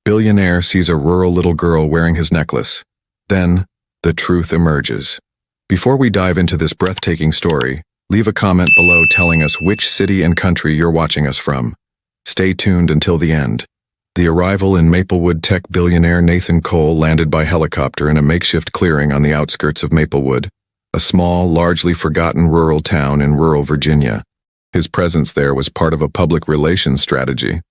Billionaire sees a rural little girl wearing his necklace. Then, the truth emerges. Before we dive into this breathtaking story, leave a comment below telling us which city and country you're watching us from. Stay tuned until the end. The arrival in Maplewood tech billionaire Nathan Cole landed by helicopter in a makeshift clearing on the outskirts of Maplewood, a small, largely forgotten rural town in rural Virginia. His presence there was part of a public relations strategy,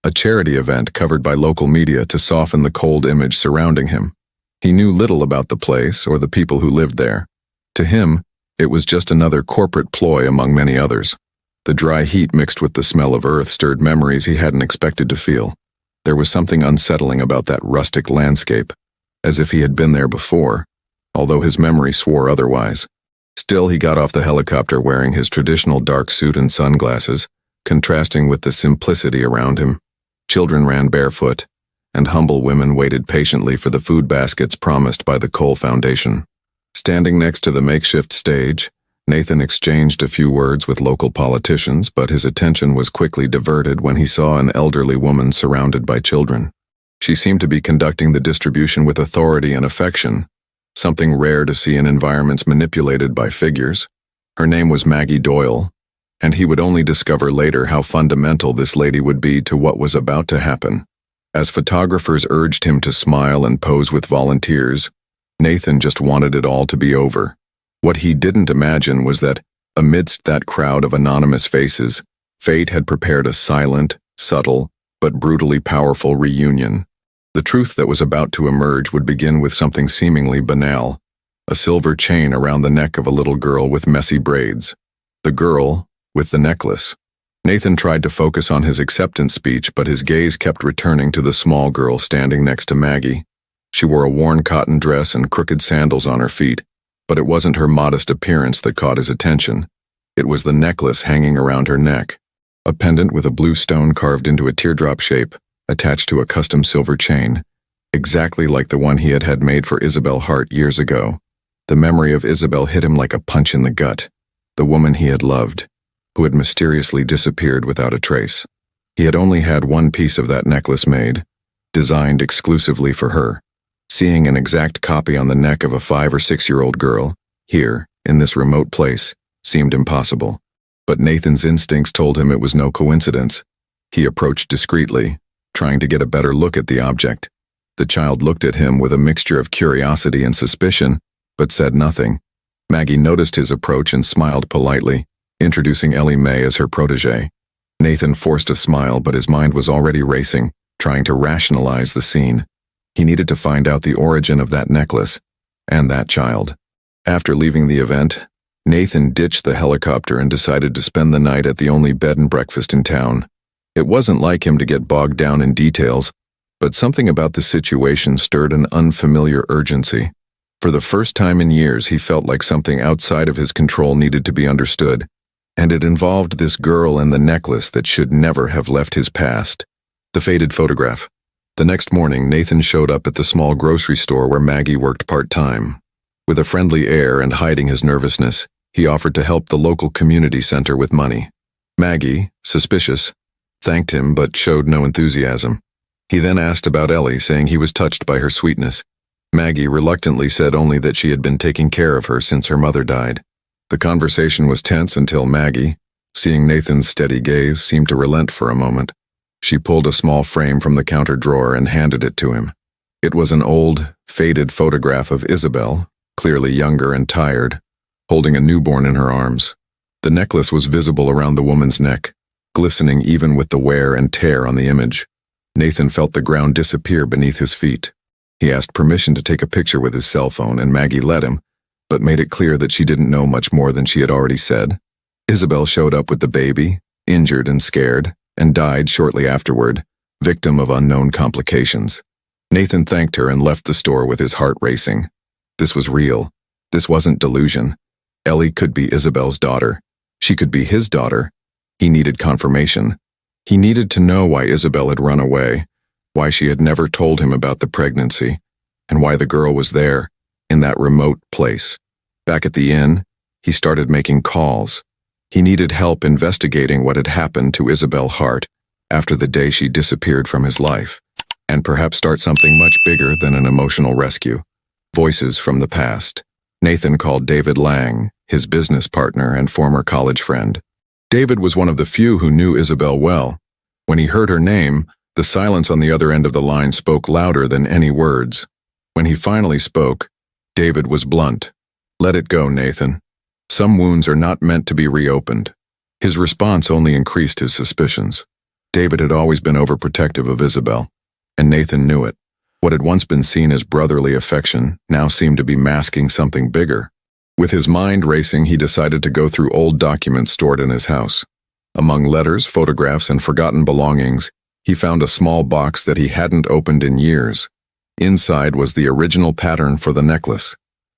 a charity event covered by local media to soften the cold image surrounding him. He knew little about the place or the people who lived there. To him, it was just another corporate ploy among many others. The dry heat mixed with the smell of earth stirred memories he hadn't expected to feel. There was something unsettling about that rustic landscape, as if he had been there before, although his memory swore otherwise. Still, he got off the helicopter wearing his traditional dark suit and sunglasses, contrasting with the simplicity around him. Children ran barefoot, and humble women waited patiently for the food baskets promised by the Cole Foundation. Standing next to the makeshift stage, Nathan exchanged a few words with local politicians, but his attention was quickly diverted when he saw an elderly woman surrounded by children. She seemed to be conducting the distribution with authority and affection, something rare to see in environments manipulated by figures. Her name was Maggie Doyle, and he would only discover later how fundamental this lady would be to what was about to happen. As photographers urged him to smile and pose with volunteers, Nathan just wanted it all to be over. What he didn't imagine was that, amidst that crowd of anonymous faces, fate had prepared a silent, subtle, but brutally powerful reunion. The truth that was about to emerge would begin with something seemingly banal, a silver chain around the neck of a little girl with messy braids. The girl with the necklace. Nathan tried to focus on his acceptance speech, but his gaze kept returning to the small girl standing next to Maggie. She wore a worn cotton dress and crooked sandals on her feet, but it wasn't her modest appearance that caught his attention. It was the necklace hanging around her neck, a pendant with a blue stone carved into a teardrop shape, attached to a custom silver chain, exactly like the one he had had made for Isabel Hart years ago. The memory of Isabel hit him like a punch in the gut, the woman he had loved, who had mysteriously disappeared without a trace. He had only had one piece of that necklace made, designed exclusively for her. Seeing an exact copy on the neck of a 5- or 6-year-old girl, here, in this remote place, seemed impossible. But Nathan's instincts told him it was no coincidence. He approached discreetly, trying to get a better look at the object. The child looked at him with a mixture of curiosity and suspicion, but said nothing. Maggie noticed his approach and smiled politely, introducing Ellie Mae as her protégé. Nathan forced a smile, but his mind was already racing, trying to rationalize the scene. He needed to find out the origin of that necklace, and that child. After leaving the event, Nathan ditched the helicopter and decided to spend the night at the only bed and breakfast in town. It wasn't like him to get bogged down in details, but something about the situation stirred an unfamiliar urgency. For the first time in years, he felt like something outside of his control needed to be understood, and it involved this girl and the necklace that should never have left his past. The faded photograph. The next morning, Nathan showed up at the small grocery store where Maggie worked part-time. With a friendly air and hiding his nervousness, he offered to help the local community center with money. Maggie, suspicious, thanked him but showed no enthusiasm. He then asked about Ellie, saying he was touched by her sweetness. Maggie reluctantly said only that she had been taking care of her since her mother died. The conversation was tense until Maggie, seeing Nathan's steady gaze, seemed to relent for a moment. She pulled a small frame from the counter drawer and handed it to him. It was an old, faded photograph of Isabel, clearly younger and tired, holding a newborn in her arms. The necklace was visible around the woman's neck, glistening even with the wear and tear on the image. Nathan felt the ground disappear beneath his feet. He asked permission to take a picture with his cell phone, and Maggie let him, but made it clear that she didn't know much more than she had already said. Isabel showed up with the baby, injured and scared, and died shortly afterward, victim of unknown complications. Nathan thanked her and left the store with his heart racing. This was real. This wasn't delusion. Ellie could be Isabel's daughter. She could be his daughter. He needed confirmation. He needed to know why Isabel had run away, why she had never told him about the pregnancy, and why the girl was there, in that remote place. Back at the inn, he started making calls. He needed help investigating what had happened to Isabel Hart after the day she disappeared from his life. and perhaps start something much bigger than an emotional rescue. Voices from the past. Nathan called David Lang, his business partner and former college friend. David was one of the few who knew Isabel well. When he heard her name, the silence on the other end of the line spoke louder than any words. When he finally spoke, David was blunt. "Let it go, Nathan. Some wounds are not meant to be reopened." His response only increased his suspicions. David had always been overprotective of Isabel, and Nathan knew it. What had once been seen as brotherly affection now seemed to be masking something bigger. With his mind racing, he decided to go through old documents stored in his house. Among letters, photographs, and forgotten belongings, he found a small box that he hadn't opened in years. Inside was the original pattern for the necklace,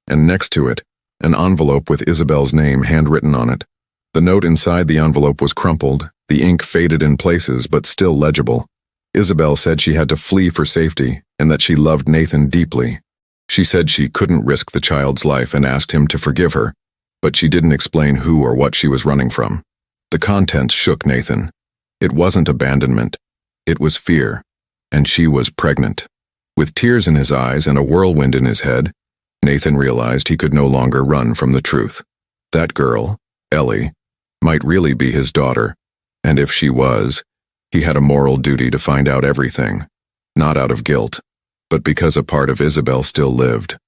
and next to it, an envelope with Isabel's name handwritten on it. The note inside the envelope was crumpled, the ink faded in places but still legible. Isabel said she had to flee for safety and that she loved Nathan deeply. She said she couldn't risk the child's life and asked him to forgive her, but she didn't explain who or what she was running from. The contents shook Nathan. It wasn't abandonment. It was fear, and she was pregnant. With tears in his eyes and a whirlwind in his head, Nathan realized he could no longer run from the truth. That girl, Ellie, might really be his daughter, and if she was, he had a moral duty to find out everything, not out of guilt, but because a part of Isabel still lived,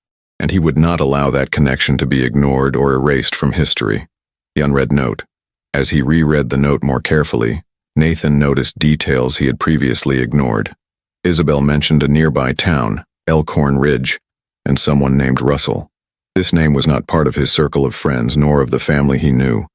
and he would not allow that connection to be ignored or erased from history. The unread note. As he reread the note more carefully, Nathan noticed details he had previously ignored. Isabel mentioned a nearby town, Elkhorn Ridge, and someone named Russell. This name was not part of his circle of friends nor of the family he knew.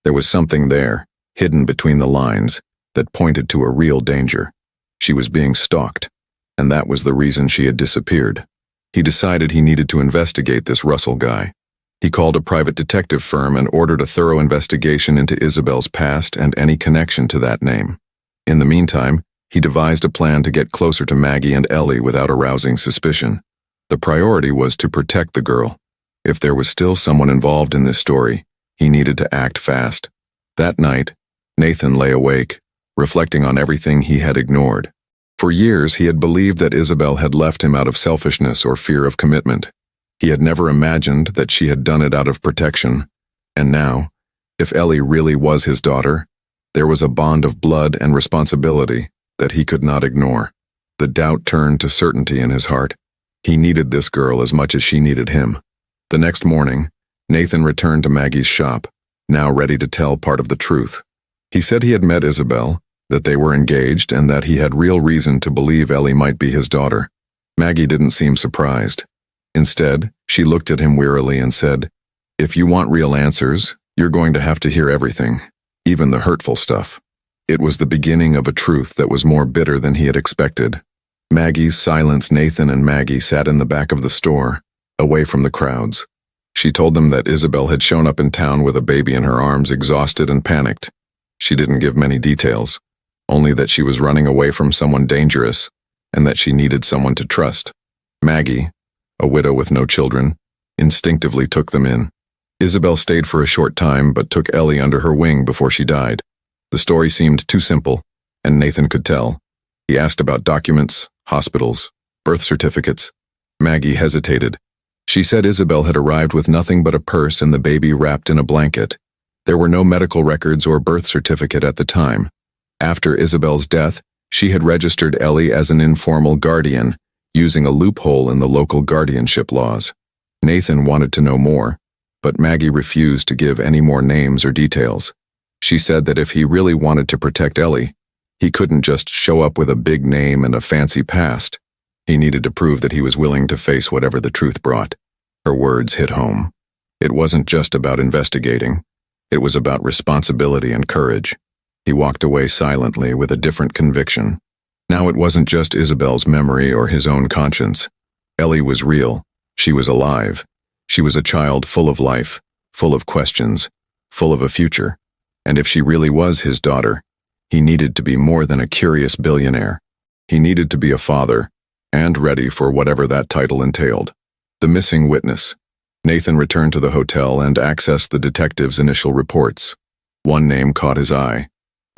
There was something there, hidden between the lines, that pointed to a real danger. She was being stalked, and that was the reason she had disappeared. He decided he needed to investigate this Russell guy. He called a private detective firm and ordered a thorough investigation into Isabel's past and any connection to that name. In the meantime, he devised a plan to get closer to Maggie and Ellie without arousing suspicion. The priority was to protect the girl. If there was still someone involved in this story, he needed to act fast. That night, Nathan lay awake, reflecting on everything he had ignored. For years, he had believed that Isabel had left him out of selfishness or fear of commitment. He had never imagined that she had done it out of protection. And now, if Ellie really was his daughter, there was a bond of blood and responsibility that he could not ignore. The doubt turned to certainty in his heart. He needed this girl as much as she needed him. The next morning, Nathan returned to Maggie's shop, now ready to tell part of the truth. He said he had met Isabel, that they were engaged, and that he had real reason to believe Ellie might be his daughter. Maggie didn't seem surprised. Instead, she looked at him wearily and said, "If you want real answers, you're going to have to hear everything, even the hurtful stuff." It was the beginning of a truth that was more bitter than he had expected. Maggie's silence. Nathan and Maggie sat in the back of the store, away from the crowds. She told them that Isabel had shown up in town with a baby in her arms, exhausted and panicked. She didn't give many details, only that she was running away from someone dangerous and that she needed someone to trust. Maggie, a widow with no children, instinctively took them in. Isabel stayed for a short time but took Ellie under her wing before she died. The story seemed too simple, and Nathan could tell. He asked about documents, hospitals, birth certificates. Maggie hesitated. She said Isabel had arrived with nothing but a purse and the baby wrapped in a blanket. There were no medical records or birth certificate at the time. After Isabel's death, she had registered Ellie as an informal guardian, using a loophole in the local guardianship laws. Nathan wanted to know more, but Maggie refused to give any more names or details. She said that if he really wanted to protect Ellie, he couldn't just show up with a big name and a fancy past. He needed to prove that he was willing to face whatever the truth brought. Her words hit home. It wasn't just about investigating. It was about responsibility and courage. He walked away silently with a different conviction. Now it wasn't just Isabel's memory or his own conscience. Ellie was real. She was alive. She was a child full of life, full of questions, full of a future. And if she really was his daughter, he needed to be more than a curious billionaire. He needed to be a father, and ready for whatever that title entailed. The missing witness. Nathan returned to the hotel and accessed the detective's initial reports. One name caught his eye: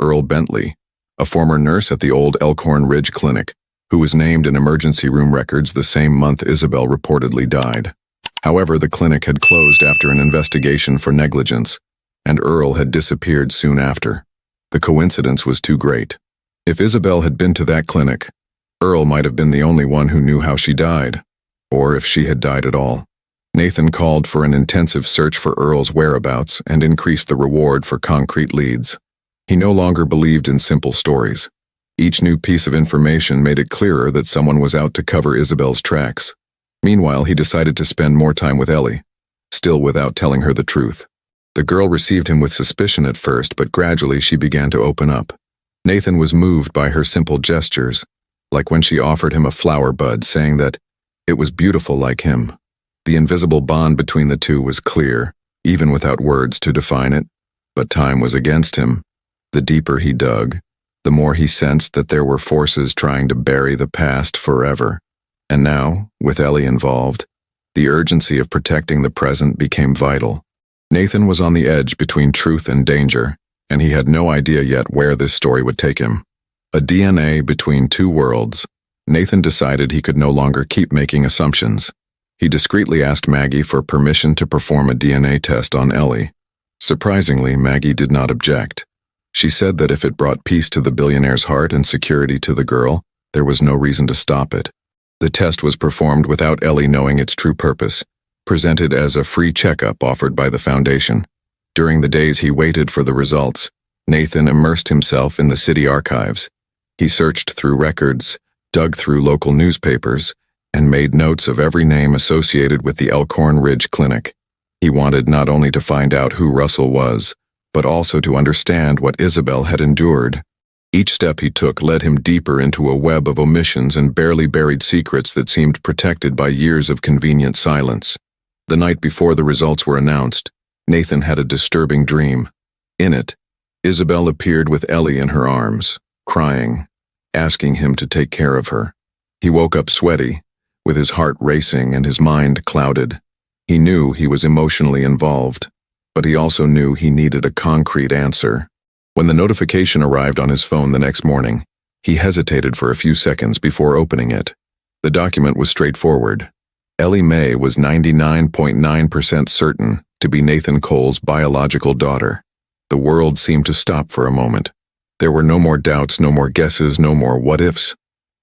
Earl Bentley, a former nurse at the old Elkhorn Ridge Clinic, who was named in emergency room records the same month Isabel reportedly died. However, the clinic had closed after an investigation for negligence, and Earl had disappeared soon after. The coincidence was too great. If Isabel had been to that clinic, Earl might have been the only one who knew how she died, or if she had died at all. Nathan called for an intensive search for Earl's whereabouts and increased the reward for concrete leads. He no longer believed in simple stories. Each new piece of information made it clearer that someone was out to cover Isabel's tracks. Meanwhile, he decided to spend more time with Ellie, still without telling her the truth. The girl received him with suspicion at first, but gradually she began to open up. Nathan was moved by her simple gestures, like when she offered him a flower bud, saying that it was beautiful like him. The invisible bond between the two was clear, even without words to define it, but time was against him. The deeper he dug, the more he sensed that there were forces trying to bury the past forever. And now, with Ellie involved, the urgency of protecting the present became vital. Nathan was on the edge between truth and danger, and he had no idea yet where this story would take him. A DNA between two worlds. Nathan decided he could no longer keep making assumptions. He discreetly asked Maggie for permission to perform a DNA test on Ellie. Surprisingly, Maggie did not object. She said that if it brought peace to the billionaire's heart and security to the girl, there was no reason to stop it. The test was performed without Ellie knowing its true purpose, presented as a free checkup offered by the foundation. During the days he waited for the results, Nathan immersed himself in the city archives. He searched through records, dug through local newspapers, and made notes of every name associated with the Elkhorn Ridge Clinic. He wanted not only to find out who Russell was, but also to understand what Isabel had endured. Each step he took led him deeper into a web of omissions and barely buried secrets that seemed protected by years of convenient silence. The night before the results were announced, Nathan had a disturbing dream. In it, Isabel appeared with Ellie in her arms, crying, asking him to take care of her. He woke up sweaty, with his heart racing and his mind clouded. He knew he was emotionally involved, but he also knew he needed a concrete answer. When the notification arrived on his phone the next morning, he hesitated for a few seconds before opening it. The document was straightforward. Ellie Mae was 99.9% certain to be Nathan Cole's biological daughter. The world seemed to stop for a moment. There were no more doubts, no more guesses, no more what-ifs.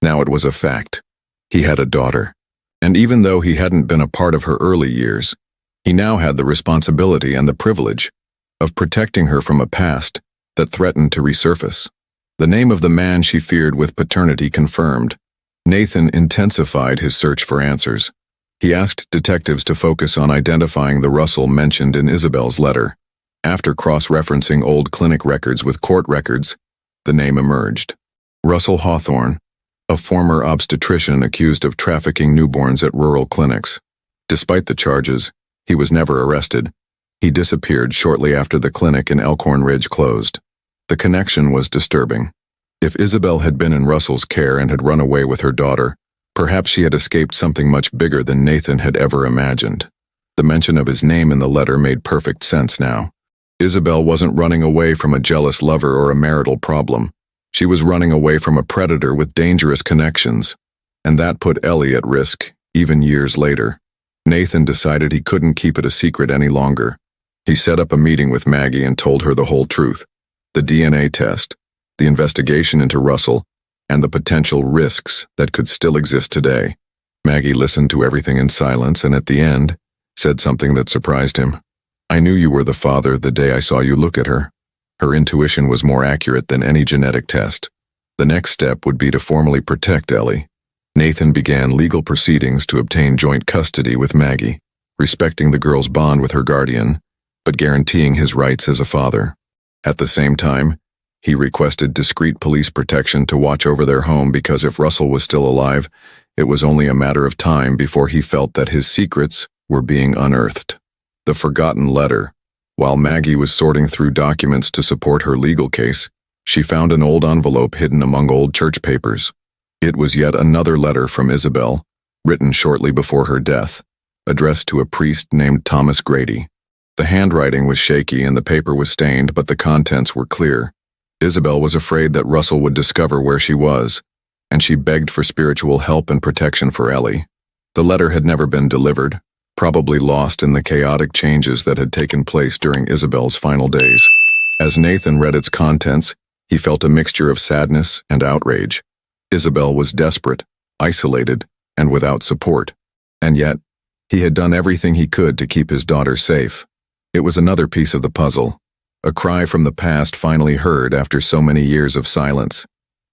Now it was a fact. He had a daughter. And even though he hadn't been a part of her early years, he now had the responsibility and the privilege of protecting her from a past that threatened to resurface. The name of the man she feared with paternity confirmed. Nathan intensified his search for answers. He asked detectives to focus on identifying the Russell mentioned in Isabel's letter. After cross-referencing old clinic records with court records, the name emerged. Russell Hawthorne, a former obstetrician accused of trafficking newborns at rural clinics. Despite the charges, he was never arrested. He disappeared shortly after the clinic in Elkhorn Ridge closed. The connection was disturbing. If Isabel had been in Russell's care and had run away with her daughter, perhaps she had escaped something much bigger than Nathan had ever imagined. The mention of his name in the letter made perfect sense now. Isabel wasn't running away from a jealous lover or a marital problem. She was running away from a predator with dangerous connections, and that put Ellie at risk, even years later. Nathan decided he couldn't keep it a secret any longer. He set up a meeting with Maggie and told her the whole truth. The DNA test, the investigation into Russell, and the potential risks that could still exist today. Maggie listened to everything in silence and at the end, said something that surprised him. "I knew you were the father the day I saw you look at her." Her intuition was more accurate than any genetic test. The next step would be to formally protect Ellie. Nathan began legal proceedings to obtain joint custody with Maggie, respecting the girl's bond with her guardian, but guaranteeing his rights as a father. At the same time, he requested discreet police protection to watch over their home because if Russell was still alive, it was only a matter of time before he felt that his secrets were being unearthed. The forgotten letter. While Maggie was sorting through documents to support her legal case, she found an old envelope hidden among old church papers. It was yet another letter from Isabel, written shortly before her death, addressed to a priest named Thomas Grady. The handwriting was shaky and the paper was stained, but the contents were clear. Isabel was afraid that Russell would discover where she was, and she begged for spiritual help and protection for Ellie. The letter had never been delivered, probably lost in the chaotic changes that had taken place during Isabel's final days. As Nathan read its contents, he felt a mixture of sadness and outrage. Isabel was desperate, isolated, and without support. And yet, he had done everything he could to keep his daughter safe. It was another piece of the puzzle, a cry from the past finally heard after so many years of silence.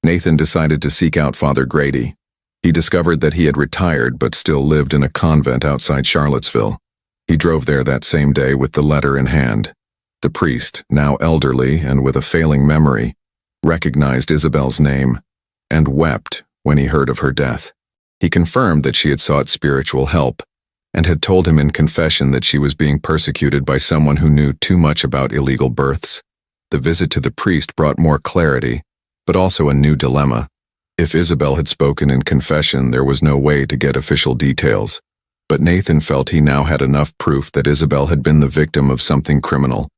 Nathan decided to seek out Father Grady. He discovered that he had retired but still lived in a convent outside Charlottesville. He drove there that same day with the letter in hand. The priest, now elderly and with a failing memory, recognized Isabel's name and wept when he heard of her death. He confirmed that she had sought spiritual help and had told him in confession that she was being persecuted by someone who knew too much about illegal births. The visit to the priest brought more clarity, but also a new dilemma. If Isabel had spoken in confession, there was no way to get official details. But Nathan felt he now had enough proof that Isabel had been the victim of something criminal,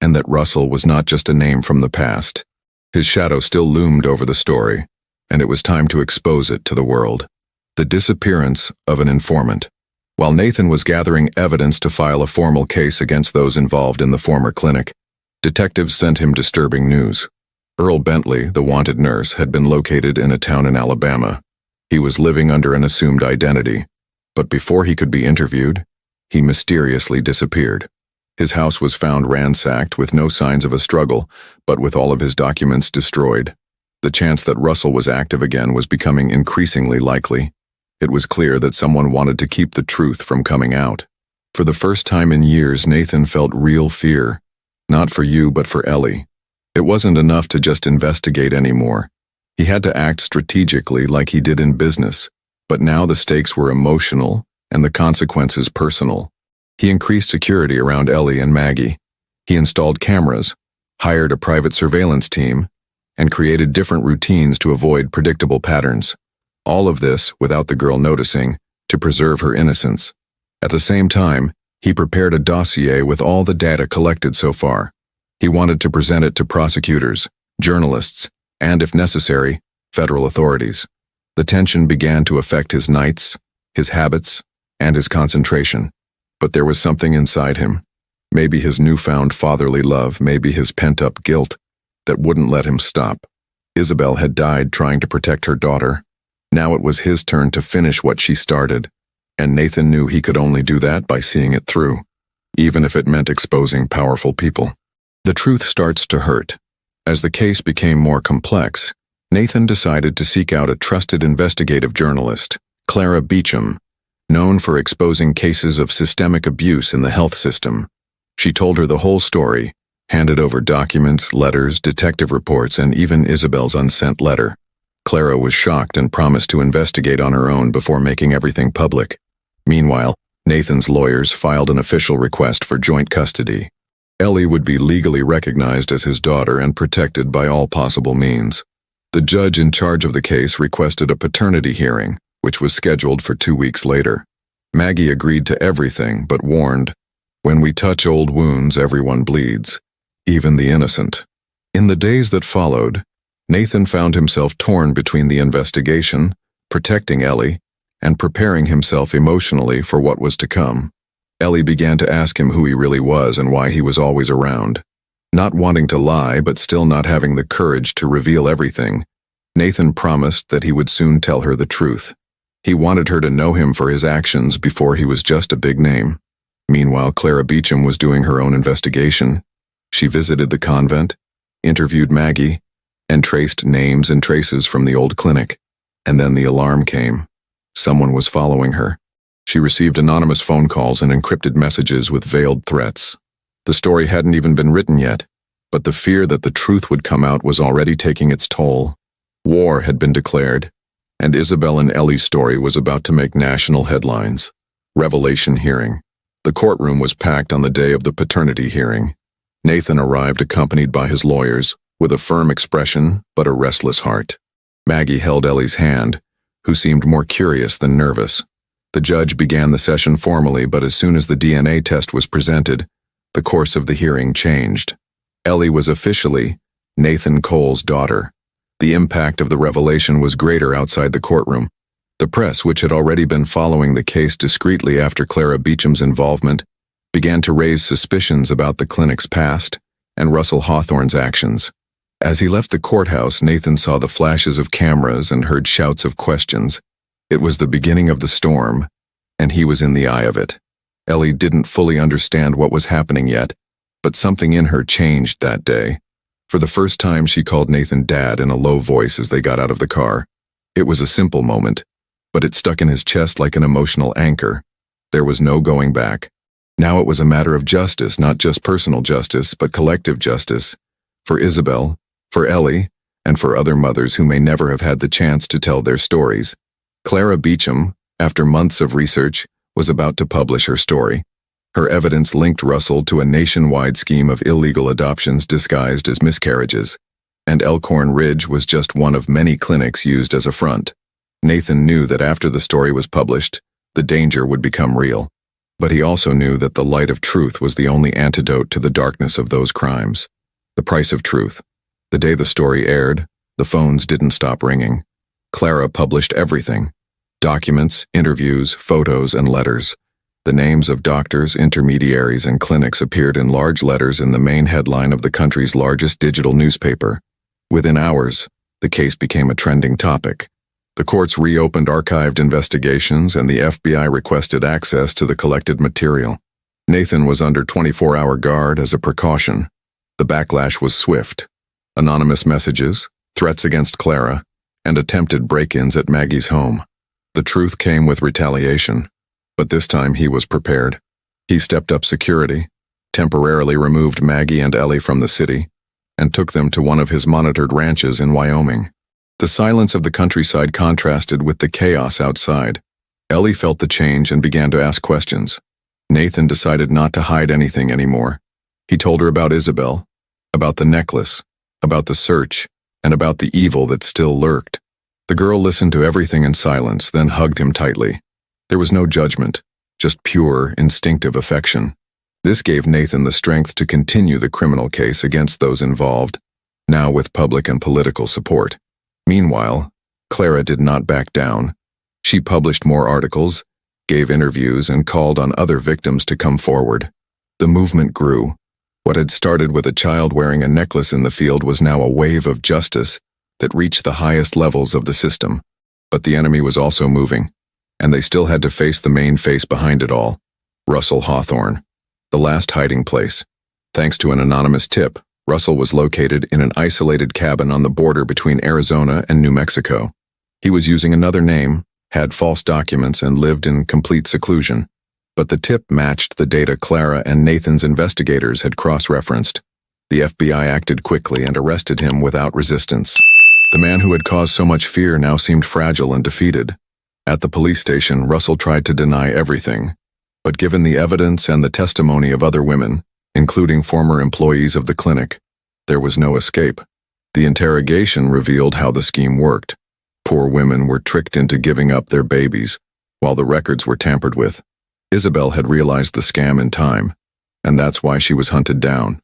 and that Russell was not just a name from the past. His shadow still loomed over the story, and it was time to expose it to the world. The disappearance of an informant. While Nathan was gathering evidence to file a formal case against those involved in the former clinic, detectives sent him disturbing news. Earl Bentley, the wanted nurse, had been located in a town in Alabama. He was living under an assumed identity, but before he could be interviewed, he mysteriously disappeared. His house was found ransacked with no signs of a struggle, but with all of his documents destroyed. The chance that Russell was active again was becoming increasingly likely. It was clear that someone wanted to keep the truth from coming out. For the first time in years, Nathan felt real fear. Not for you, but for Ellie. It wasn't enough to just investigate anymore. He had to act strategically like he did in business, but now the stakes were emotional and the consequences personal. He increased security around Ellie and Maggie. He installed cameras, hired a private surveillance team, and created different routines to avoid predictable patterns. All of this, without the girl noticing, to preserve her innocence. At the same time, he prepared a dossier with all the data collected so far. He wanted to present it to prosecutors, journalists, and, if necessary, federal authorities. The tension began to affect his nights, his habits, and his concentration. But there was something inside him, maybe his newfound fatherly love, maybe his pent-up guilt, that wouldn't let him stop. Isabel had died trying to protect her daughter. Now it was his turn to finish what she started, and Nathan knew he could only do that by seeing it through, even if it meant exposing powerful people. The truth starts to hurt. As the case became more complex, Nathan decided to seek out a trusted investigative journalist, Clara Beecham, known for exposing cases of systemic abuse in the health system. She told her the whole story, handed over documents, letters, detective reports, and even Isabel's unsent letter. Clara was shocked and promised to investigate on her own before making everything public. Meanwhile, Nathan's lawyers filed an official request for joint custody. Ellie would be legally recognized as his daughter and protected by all possible means. The judge in charge of the case requested a paternity hearing, which was scheduled for 2 weeks later. Maggie agreed to everything, but warned, "When we touch old wounds, everyone bleeds, even the innocent." In the days that followed, Nathan found himself torn between the investigation, protecting Ellie, and preparing himself emotionally for what was to come. Ellie began to ask him who he really was and why he was always around. Not wanting to lie, but still not having the courage to reveal everything, Nathan promised that he would soon tell her the truth. He wanted her to know him for his actions before he was just a big name. Meanwhile, Clara Beecham was doing her own investigation. She visited the convent, interviewed Maggie, and traced names and traces from the old clinic. And then the alarm came. Someone was following her. She received anonymous phone calls and encrypted messages with veiled threats. The story hadn't even been written yet, but the fear that the truth would come out was already taking its toll. War had been declared, and Isabel and Ellie's story was about to make national headlines. Revelation hearing. The courtroom was packed on the day of the paternity hearing. Nathan arrived accompanied by his lawyers, with a firm expression but a restless heart. Maggie held Ellie's hand, who seemed more curious than nervous. The judge began the session formally, but as soon as the DNA test was presented, the course of the hearing changed. Ellie was officially Nathan Cole's daughter. The impact of the revelation was greater outside the courtroom. The press, which had already been following the case discreetly after Clara Beecham's involvement, began to raise suspicions about the clinic's past and Russell Hawthorne's actions. As he left the courthouse, Nathan saw the flashes of cameras and heard shouts of questions. It was the beginning of the storm, and he was in the eye of it. Ellie didn't fully understand what was happening yet, but something in her changed that day. For the first time, she called Nathan Dad in a low voice as they got out of the car. It was a simple moment, but it stuck in his chest like an emotional anchor. There was no going back. Now it was a matter of justice, not just personal justice, but collective justice. For Isabel, for Ellie, and for other mothers who may never have had the chance to tell their stories. Clara Beecham, after months of research, was about to publish her story. Her evidence linked Russell to a nationwide scheme of illegal adoptions disguised as miscarriages, and Elkhorn Ridge was just one of many clinics used as a front. Nathan knew that after the story was published, the danger would become real. But he also knew that the light of truth was the only antidote to the darkness of those crimes. The price of truth. The day the story aired, the phones didn't stop ringing. Clara published everything. Documents, interviews, photos, and letters. The names of doctors, intermediaries, and clinics appeared in large letters in the main headline of the country's largest digital newspaper. Within hours, the case became a trending topic. The courts reopened archived investigations, and the FBI requested access to the collected material. Nathan was under 24-hour guard as a precaution. The backlash was swift. Anonymous messages, threats against Clara, and attempted break-ins at Maggie's home. The truth came with retaliation, but this time he was prepared. He stepped up security, temporarily removed Maggie and Ellie from the city, and took them to one of his monitored ranches in Wyoming. The silence of the countryside contrasted with the chaos outside. Ellie felt the change and began to ask questions. Nathan decided not to hide anything anymore. He told her about Isabel, about the necklace, about the search, and about the evil that still lurked. The girl listened to everything in silence, then hugged him tightly. There was no judgment, just pure, instinctive affection. This gave Nathan the strength to continue the criminal case against those involved, now with public and political support. Meanwhile, Clara did not back down. She published more articles, gave interviews, and called on other victims to come forward. The movement grew. What had started with a child wearing a necklace in the field was now a wave of justice that reached the highest levels of the system. But the enemy was also moving, and they still had to face the main face behind it all, Russell Hawthorne, the last hiding place. Thanks to an anonymous tip, Russell was located in an isolated cabin on the border between Arizona and New Mexico. He was using another name, had false documents, and lived in complete seclusion. But the tip matched the data Clara and Nathan's investigators had cross-referenced. The FBI acted quickly and arrested him without resistance. The man who had caused so much fear now seemed fragile and defeated. At the police station, Russell tried to deny everything. But given the evidence and the testimony of other women, including former employees of the clinic, there was no escape. The interrogation revealed how the scheme worked. Poor women were tricked into giving up their babies, while the records were tampered with. Isabel had realized the scam in time, and that's why she was hunted down.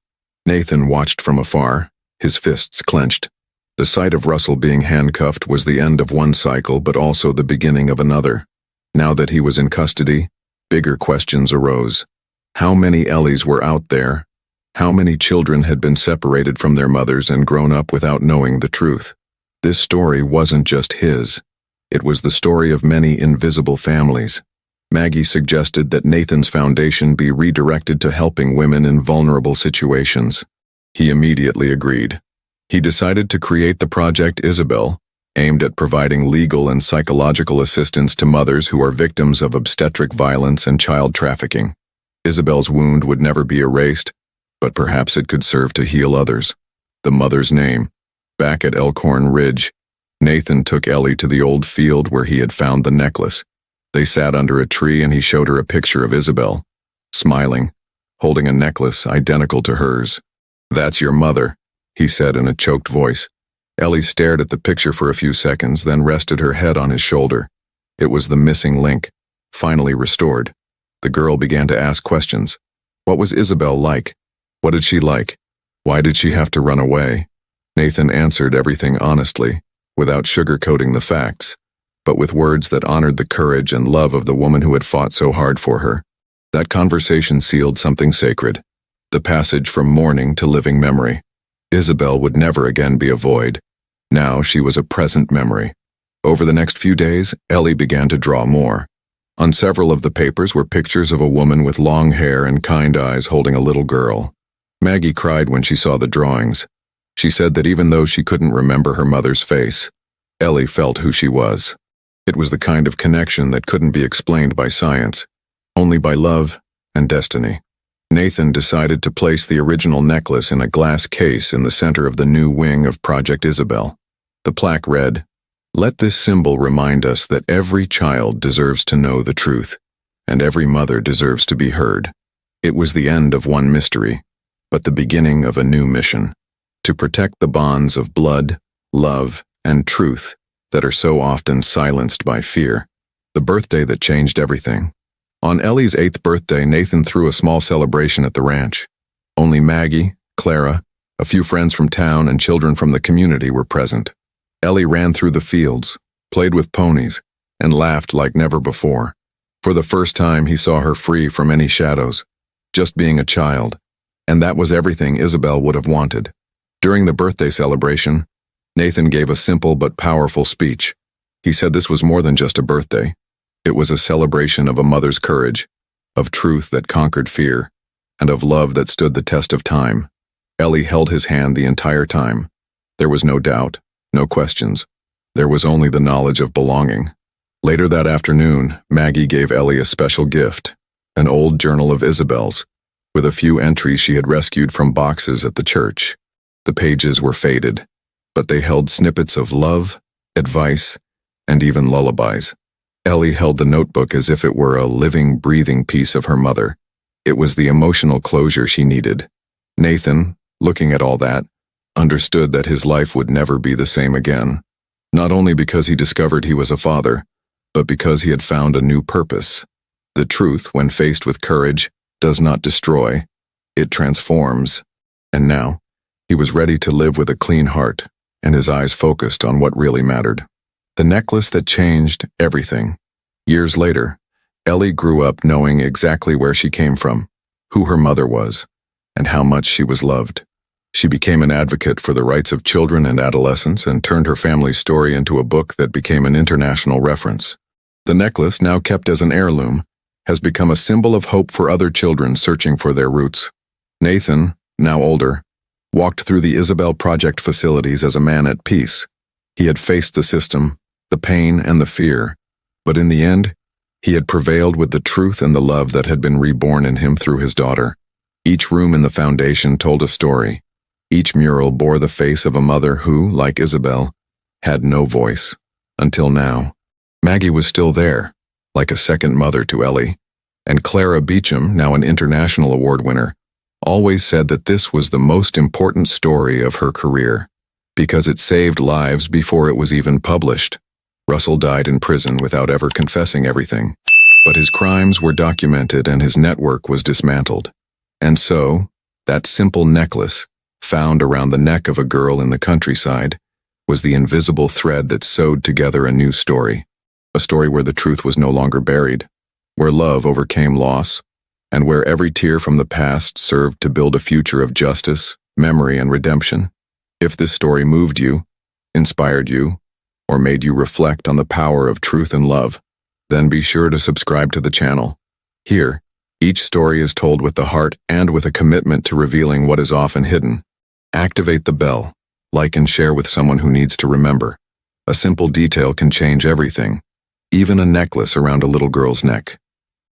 Nathan watched from afar, his fists clenched. The sight of Russell being handcuffed was the end of one cycle, but also the beginning of another. Now that he was in custody, bigger questions arose. How many Ellies were out there? How many children had been separated from their mothers and grown up without knowing the truth? This story wasn't just his. It was the story of many invisible families. Maggie suggested that Nathan's foundation be redirected to helping women in vulnerable situations. He immediately agreed. He decided to create the Project Isabel, aimed at providing legal and psychological assistance to mothers who are victims of obstetric violence and child trafficking. Isabel's wound would never be erased, but perhaps it could serve to heal others. The mother's name. Back at Elkhorn Ridge, Nathan took Ellie to the old field where he had found the necklace. They sat under a tree and he showed her a picture of Isabel, smiling, holding a necklace identical to hers. "That's your mother," he said in a choked voice. Ellie stared at the picture for a few seconds, then rested her head on his shoulder. It was the missing link, finally restored. The girl began to ask questions. What was Isabel like? What did she like? Why did she have to run away? Nathan answered everything honestly, without sugarcoating the facts, but with words that honored the courage and love of the woman who had fought so hard for her. That conversation sealed something sacred, the passage from mourning to living memory. Isabel would never again be a void. Now she was a present memory. Over the next few days, Ellie began to draw more. On several of the papers were pictures of a woman with long hair and kind eyes holding a little girl. Maggie cried when she saw the drawings. She said that even though she couldn't remember her mother's face, Ellie felt who she was. It was the kind of connection that couldn't be explained by science, only by love and destiny. Nathan decided to place the original necklace in a glass case in the center of the new wing of Project Isabel. The plaque read, "Let this symbol remind us that every child deserves to know the truth, and every mother deserves to be heard." It was the end of one mystery, but the beginning of a new mission, to protect the bonds of blood, love, and truth that are so often silenced by fear. The birthday that changed everything. On Ellie's 8th birthday, Nathan threw a small celebration at the ranch. Only Maggie, Clara, a few friends from town, and children from the community were present. Ellie ran through the fields, played with ponies, and laughed like never before. For the first time, he saw her free from any shadows, just being a child, and that was everything Isabel would have wanted. During the birthday celebration, Nathan gave a simple but powerful speech. He said this was more than just a birthday. It was a celebration of a mother's courage, of truth that conquered fear, and of love that stood the test of time. Ellie held his hand the entire time. There was no doubt, no questions. There was only the knowledge of belonging. Later that afternoon, Maggie gave Ellie a special gift, an old journal of Isabel's, with a few entries she had rescued from boxes at the church. The pages were faded, but they held snippets of love, advice, and even lullabies. Ellie held the notebook as if it were a living, breathing piece of her mother. It was the emotional closure she needed. Nathan, looking at all that, understood that his life would never be the same again, not only because he discovered he was a father, but because he had found a new purpose. The truth, when faced with courage, does not destroy, it transforms. And now, he was ready to live with a clean heart, and his eyes focused on what really mattered. The necklace that changed everything. Years later, Ellie grew up knowing exactly where she came from, who her mother was, and how much she was loved. She became an advocate for the rights of children and adolescents and turned her family's story into a book that became an international reference. The necklace, now kept as an heirloom, has become a symbol of hope for other children searching for their roots. Nathan, now older, walked through the Isabel Project facilities as a man at peace. He had faced the system, the pain and the fear, but in the end, he had prevailed with the truth and the love that had been reborn in him through his daughter. Each room in the foundation told a story. Each mural bore the face of a mother who, like Isabel, had no voice. Until now. Maggie was still there, like a second mother to Ellie, and Clara Beecham, now an international award winner, always said that this was the most important story of her career, because it saved lives before it was even published. Russell died in prison without ever confessing everything, but his crimes were documented and his network was dismantled. And so, that simple necklace, found around the neck of a girl in the countryside, was the invisible thread that sewed together a new story. A story where the truth was no longer buried, where love overcame loss, and where every tear from the past served to build a future of justice, memory, and redemption. If this story moved you, inspired you, or made you reflect on the power of truth and love, then be sure to subscribe to the channel. Here, each story is told with the heart and with a commitment to revealing what is often hidden. Activate the bell, like and share with someone who needs to remember. A simple detail can change everything, even a necklace around a little girl's neck.